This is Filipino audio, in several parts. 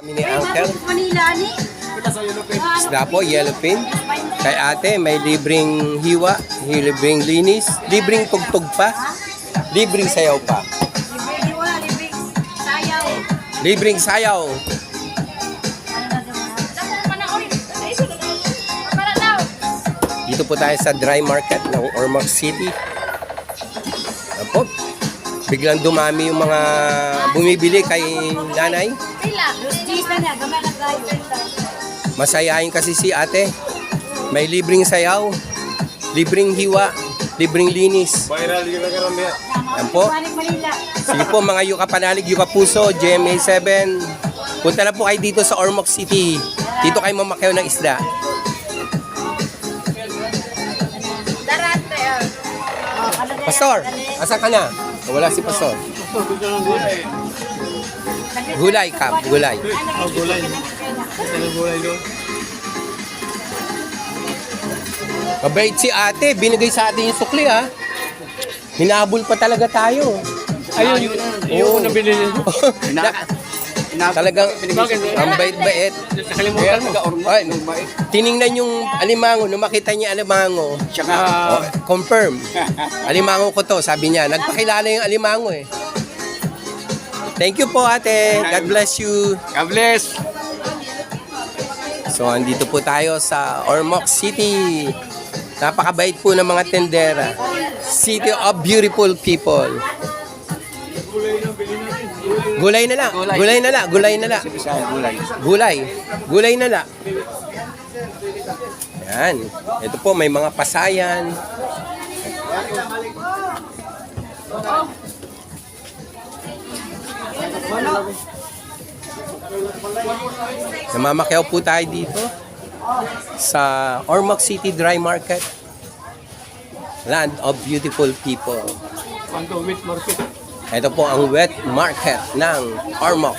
Mini Uncle. Isda po, yellowfin. Kay ate, may libreng hiwa, libreng linis, libreng tugtog pa, libreng sayaw pa. Libreng sayaw. Dito po tayo sa dry market ng Ormoc City. Apo, biglang dumami yung mga bumibili kay nanay. Masayahin kasi si ate. May libreng sayaw, libreng hiwa, libreng linis. Yan po. Sige po mga Yuka Panalig, Yuka Puso, GMA7. Punta na po kayo dito sa Ormoc City. Dito kayo mamakyaw ng isda. Pastor, asan ka na? Wala si Pastor. Gulay ka, gulay. Gulay. Gulay doon. Mabait si ate, binigay sa atin yung sukli ha. Hinabol pa talaga tayo. Ayun, yung nabili nito. Talagang ang bait-bait. Nakalimutan mo. Ay, tiningnan yung alimango, nung makita niya alimango, confirm. Alimango ko to, sabi niya. Nagpakilala yung alimango eh. Thank you po ate. God bless you. God bless. So, andito po tayo sa Ormoc City. Napakabait po ng mga tendera. City of beautiful people. Gulay na lang. Gulay na lang. Gulay na lang. Gulay. Gulay na lang. Yan. Ito po, may mga pasayan. Namamakyaw po tayo dito sa Ormoc City Dry Market. Land of beautiful people. Wet market. Ito po ang wet market ng Ormoc.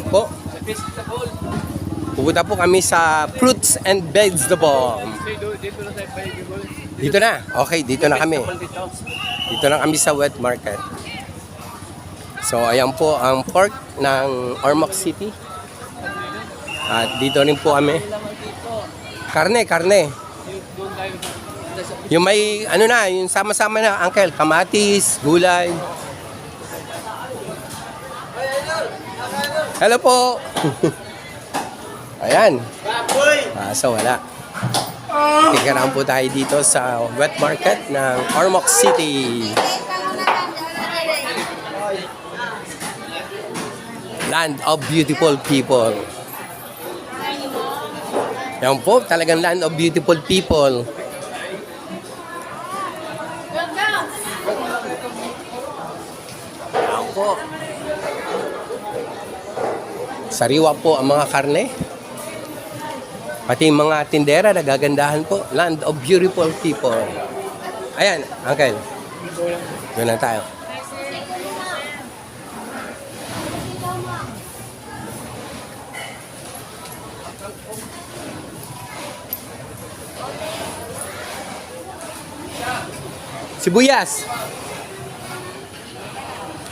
Po. Pupunta po kami sa fruits and vegetables. Dito na. Okay, dito na kami. Dito na kami sa wet market. So, ayan po ang pork ng Ormoc City. At dito rin po kami. Karne. Yung may, ano na, yung sama-sama na, uncle, kamatis, gulay. Hello po. Ayan. So wala. Kikaraan po tayo dito sa wet market ng Ormoc City. Land of beautiful people. Yan po, talagang land of beautiful people. Yan po. Sariwa po ang mga karne. Pati yung mga tindera nagagandahan po. Land of beautiful people. Ayan, uncle. Doon lang tayo. Sibuyas.